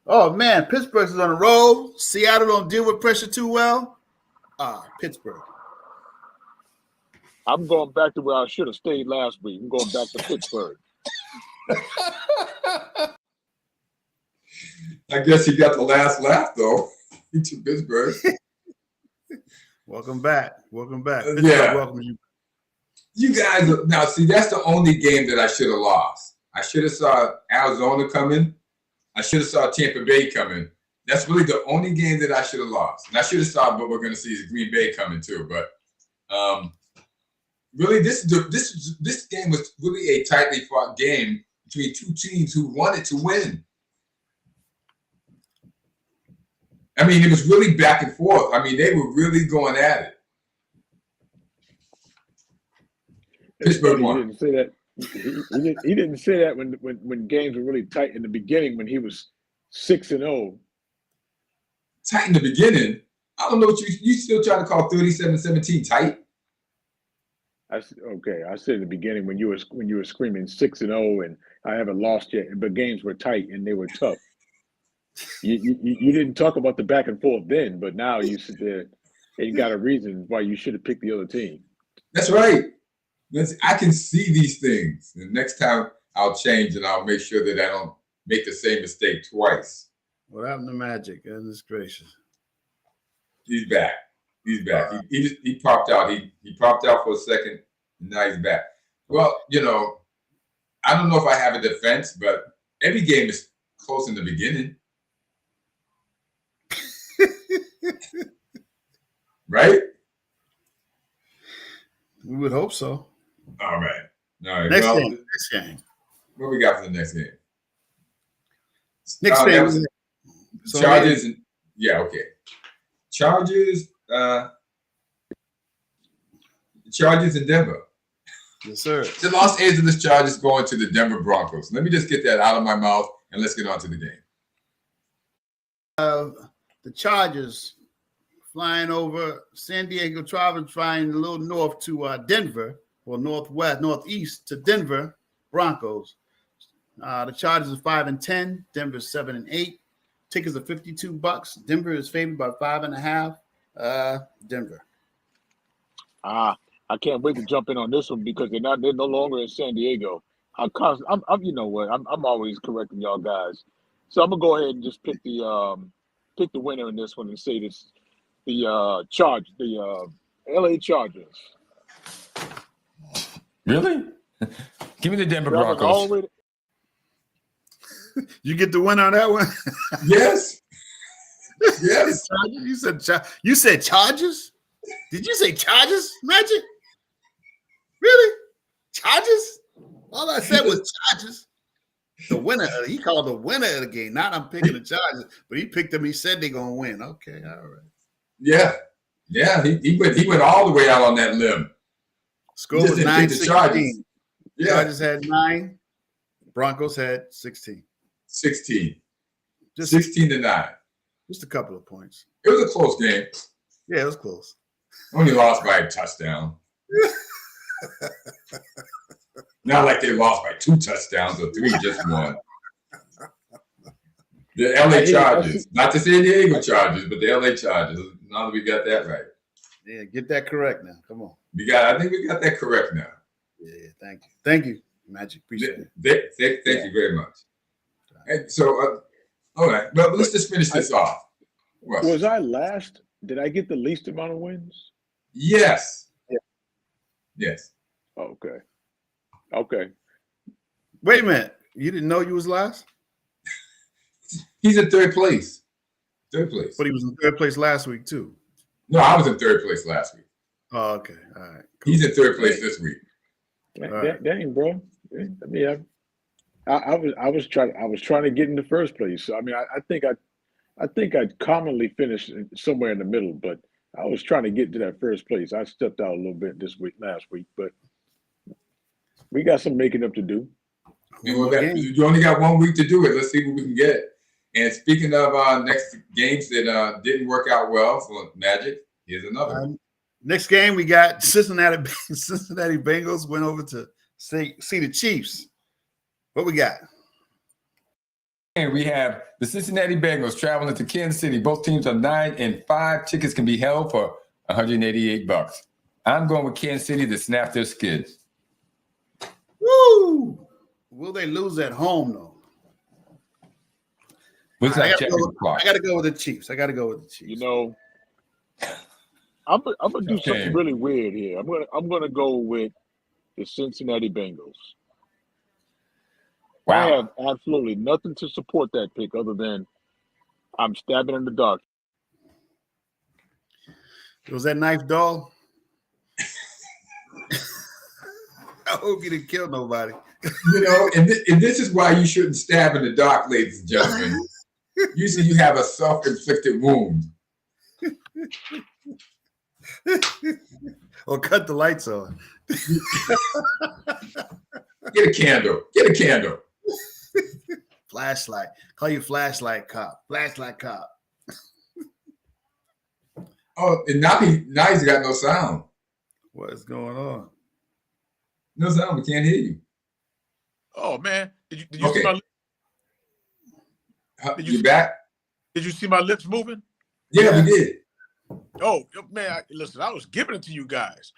Speaker 3: Oh man, Pittsburgh's on a roll. Seattle don't deal with pressure too well. Pittsburgh.
Speaker 2: I'm going back to where I should have stayed last week. I'm going back to Pittsburgh.
Speaker 1: I guess he got the last laugh though. He took Pittsburgh.
Speaker 3: Welcome back. Welcome back.
Speaker 1: Yeah.
Speaker 3: Welcome you.
Speaker 1: You guys now see that's the only game that I should have lost. I should have saw Arizona coming. I should have saw Tampa Bay coming. That's really the only game that I should have lost. And I should have saw what we're going to see is Green Bay coming too. But really, this game was really a tightly fought game between two teams who wanted to win. I mean, it was really back and forth. I mean, they were really going at it. Pittsburgh won.
Speaker 2: He didn't say that. He didn't say that when games were really tight in the beginning when he was 6-0.
Speaker 1: Tight in the beginning. I don't know what you still trying to call 37-17 tight.
Speaker 2: I said in the beginning when you were screaming 6-0 and I haven't lost yet, but games were tight and they were tough. You didn't talk about the back and forth then, but now you sit there and you got a reason why you should have picked the other team.
Speaker 1: That's right. I can see these things. And next time I'll change and I'll make sure that I don't make the same mistake twice.
Speaker 3: What happened to Magic? Goodness gracious.
Speaker 1: He's back. He's back. He popped out. He popped out for a second, and now he's back. Well, I don't know if I have a defense, but every game is close in the beginning. Right?
Speaker 3: We would hope so.
Speaker 1: All right.
Speaker 3: Next game.
Speaker 1: What we got for the next game?
Speaker 3: Next game.
Speaker 1: Chargers. Okay. Chargers. Chargers in Denver.
Speaker 3: Yes, sir.
Speaker 1: The Los Angeles Chargers going to the Denver Broncos. Let me just get that out of my mouth and let's get on to the game.
Speaker 3: The Chargers flying over San Diego, flying a little north to Denver, or northeast to Denver Broncos. The Chargers are 5-10. Denver's 7-8. Tickets are $52. Denver is favored by 5.5. Denver.
Speaker 2: I can't wait to jump in on this one because they're no longer in San Diego. I'm you know what? I'm always correcting y'all guys. So I'm gonna go ahead and just pick the winner in this one and say this: the LA Chargers.
Speaker 4: Really? Give me the Denver Broncos.
Speaker 3: You get the winner on that one?
Speaker 1: Yes. Yes.
Speaker 3: You said Chargers? Did you say Chargers, Magic? Really? Chargers? All I said was Chargers. The winner. He called the winner of the game. Not I'm picking the Chargers, but he picked them. He said they're gonna win. Okay, all right.
Speaker 1: Yeah. He went all the way out on that limb.
Speaker 3: Score was 9-16.
Speaker 1: Yeah.
Speaker 3: Chargers had 9. Broncos had 16.
Speaker 1: 16. 16-9.
Speaker 3: Just a couple of points.
Speaker 1: It was a close game.
Speaker 3: Yeah, it was close.
Speaker 1: Only lost by a touchdown. Not like they lost by 2 touchdowns or 3, just 1. The LA Chargers, not the San Diego Chargers, but the LA Chargers. Now that we got that right.
Speaker 3: Yeah, get that correct now. Come on.
Speaker 1: I think we got that correct now.
Speaker 3: Yeah, thank you. Thank you, Magic. Appreciate
Speaker 1: it. Thank you very much. And so, all right. Well, let's just finish this off.
Speaker 2: Was I last? Did I get the least amount of wins?
Speaker 1: Yes.
Speaker 2: Yeah.
Speaker 1: Yes.
Speaker 2: Okay.
Speaker 3: Wait a minute. You didn't know you was last?
Speaker 1: He's in third place. But
Speaker 3: he was in third place last week, too.
Speaker 1: No, I was in third place last week.
Speaker 3: Oh, okay. All right. Cool.
Speaker 1: He's in third place this week.
Speaker 2: Dang, bro. I mean, I was trying to get in the first place. So I mean, I think I'd commonly finish somewhere in the middle, but I was trying to get to that first place. I stepped out a little bit last week, but we got some making up to do.
Speaker 1: You only got 1 week to do it. Let's see what we can get. And speaking of next games that didn't work out well for Magic, here's another one.
Speaker 3: Next game, we got Cincinnati Bengals went over to see the Chiefs. What we got?
Speaker 4: And we have the Cincinnati Bengals traveling to Kansas City. Both teams are 9-5. Tickets can be held for $188. I'm going with Kansas City to snap their skid.
Speaker 3: Woo! Will they lose at home though?
Speaker 4: What's
Speaker 3: I
Speaker 4: that?
Speaker 3: gotta go with the Chiefs. I gotta go with the Chiefs.
Speaker 2: You know, I'm gonna do something really weird here. I'm gonna go with the Cincinnati Bengals.
Speaker 4: Wow.
Speaker 2: I have absolutely nothing to support that pick other than I'm stabbing in the dark.
Speaker 3: Was that knife dull? I hope you didn't kill nobody.
Speaker 1: You know, and this is why you shouldn't stab in the dark, ladies and gentlemen. Usually you have a self-inflicted wound.
Speaker 3: Or cut the lights on.
Speaker 1: Get a candle. Get a candle.
Speaker 3: Flashlight. Call you flashlight cop. Flashlight cop.
Speaker 1: Oh, and now he's got no sound.
Speaker 3: What is going on?
Speaker 1: No sound. We can't hear you.
Speaker 2: Oh man, did you see my?
Speaker 1: You back?
Speaker 2: Did you see my lips moving?
Speaker 1: Yeah, we did.
Speaker 2: Oh man, listen, I was giving it to you guys.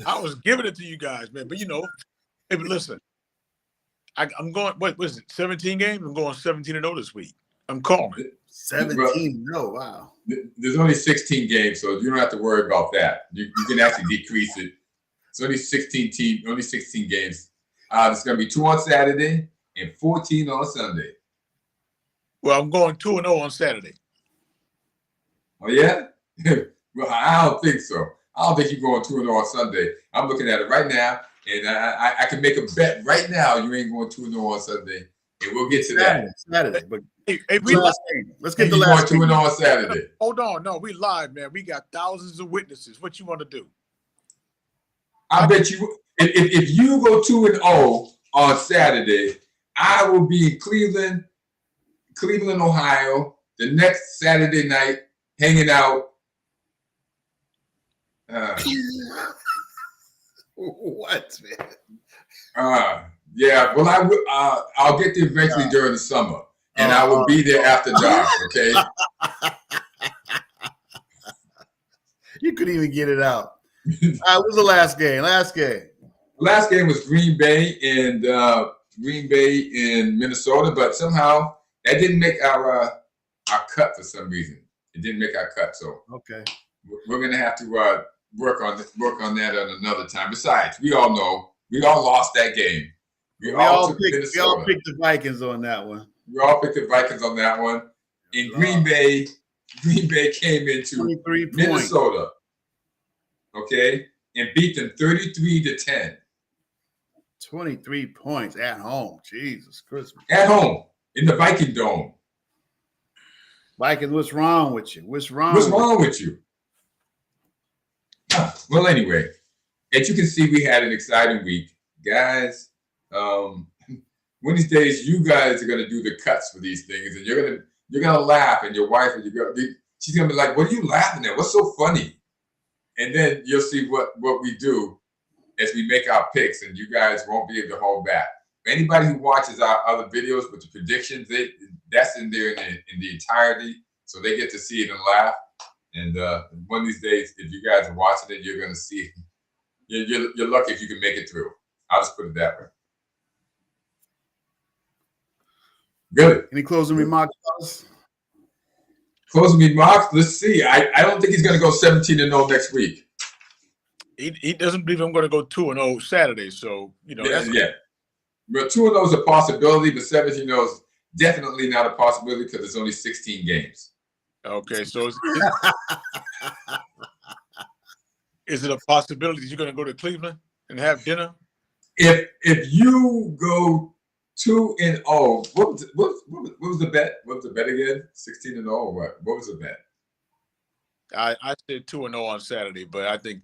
Speaker 2: I was giving it to you guys, man. But you know, hey, but listen, I'm going. What is it? 17 games. I'm going 17-0 this week. I'm calling it.
Speaker 3: 17. No, wow.
Speaker 1: There's only 16 games, so you don't have to worry about that. You can actually decrease it. It's only 16 games. There's going to be 2 on Saturday and 14 on Sunday.
Speaker 2: Well, I'm going 2-0 on Saturday.
Speaker 1: Oh yeah? Well, I don't think so. I don't think you're going 2-0 on Sunday. I'm looking at it right now, and I can make a bet right now you ain't going 2-0 on Sunday, and we'll get to that.
Speaker 3: Saturday, but
Speaker 2: hey,
Speaker 3: let's get the
Speaker 1: you're
Speaker 3: last
Speaker 1: going 2-0 on Saturday.
Speaker 2: Hold on, no, we live, man. We got thousands of witnesses. What you want to do?
Speaker 1: I bet you if you go 2-0 on Saturday, I will be in Cleveland, Ohio, the next Saturday night, hanging out.
Speaker 3: What, man?
Speaker 1: Yeah. Well, I'll get there eventually during the summer, and I will be there after dark. Okay.
Speaker 3: You couldn't even get it out. What was the last game?
Speaker 1: Last game was Green Bay and Minnesota, but somehow that didn't make our cut for some reason. It didn't make our cut, so
Speaker 3: okay,
Speaker 1: we're gonna have to work on that at another time. Besides, we all know we all lost that game. We all picked
Speaker 3: the Vikings on that one.
Speaker 1: We all picked the Vikings on that one. And Green Bay came into Minnesota, okay, and beat them 33-10.
Speaker 3: 23 points at home. Jesus Christmas.
Speaker 1: At home in the Viking Dome.
Speaker 3: Vikings, what's wrong with you? What's wrong with you?
Speaker 1: Well, anyway, as you can see, we had an exciting week. Guys, one of these days, you guys are going to do the cuts for these things, and you're gonna laugh, and your wife, she's going to be like, what are you laughing at? What's so funny? And then you'll see what we do as we make our picks, and you guys won't be able to hold back. Anybody who watches our other videos with the predictions, that's in there in the entirety, so they get to see it and laugh. And one of these days, if you guys are watching it, you're going to see it. You're lucky if you can make it through. I'll just put it that way. Good.
Speaker 3: Any closing remarks?
Speaker 1: Closing remarks? Let's see. I don't think he's going to go 17-0 next week.
Speaker 2: He doesn't believe I'm going to go 2-0 Saturday. So, you know.
Speaker 1: Yeah. But 2-0 is a possibility, but 17-0 is definitely not a possibility because it's only 16 games.
Speaker 2: Okay, so is it a possibility that you're going to go to Cleveland and have dinner?
Speaker 1: If you go 2-0, what was the bet? What was the bet again? 16-0 or what? What was the bet?
Speaker 2: I said 2-0 on Saturday, but I think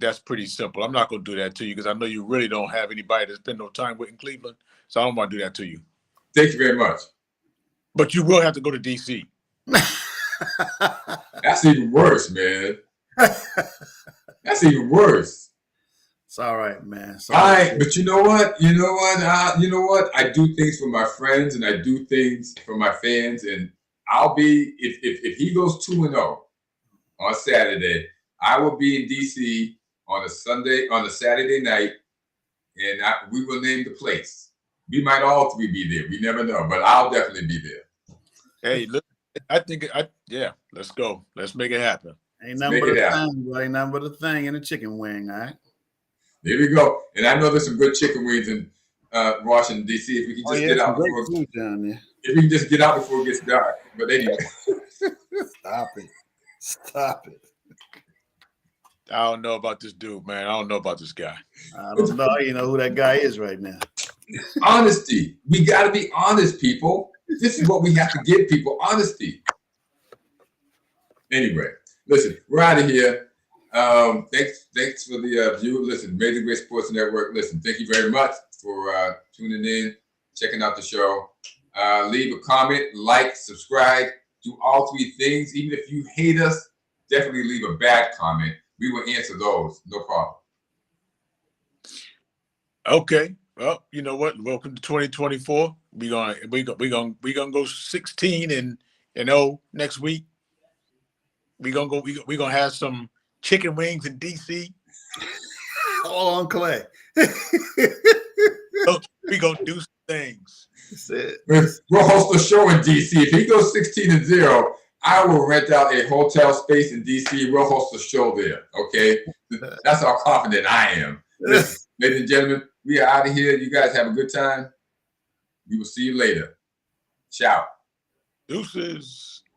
Speaker 2: that's pretty simple. I'm not going to do that to you because I know you really don't have anybody to spend no time with in Cleveland, so I don't want to do that to you.
Speaker 1: Thank you very much.
Speaker 2: But you will have to go to D.C.
Speaker 1: That's even worse, man. That's even worse.
Speaker 3: It's all right, man.
Speaker 1: But you know what? I do things for my friends and I do things for my fans, and I'll be if he goes 2-0, on Saturday. I will be in DC on a Saturday night, and we will name the place. We might all three be there. We never know, but I'll definitely be there.
Speaker 2: Hey, look, yeah, let's go. Let's make it happen.
Speaker 3: Ain't nothing but a thing, boy. Ain't nothing but a thing in a chicken wing, all right?
Speaker 1: There we go. And I know there's some good chicken wings in Washington, D.C. If we can just get out before
Speaker 3: down there.
Speaker 1: If we can just get out before it gets dark. But anyway.
Speaker 3: Stop it.
Speaker 2: I don't know about this dude, man. I don't know about this guy.
Speaker 3: I don't know. You know who that guy is right now.
Speaker 1: Honesty. We got to be honest, people. This is what we have to give people, honesty. Anyway, listen, we're out of here. Thanks for the view. Listen, Amazing Grace Sports Network. Listen, thank you very much for tuning in, checking out the show. Leave a comment, like, subscribe, do all three things. Even if you hate us, definitely leave a bad comment. We will answer those, no problem.
Speaker 2: Okay. Well, you know what? Welcome to 2024. We gonna go 16 and 0 next week. We gonna have some chicken wings in DC.
Speaker 3: All on Clay.
Speaker 2: So we gonna do some things.
Speaker 3: That's it.
Speaker 1: We'll host a show in DC. If he goes 16-0, I will rent out a hotel space in DC. We'll host a show there. Okay, that's how confident I am. Listen, ladies and gentlemen, we are out of here. You guys have a good time. We will see you later. Ciao.
Speaker 2: Deuces.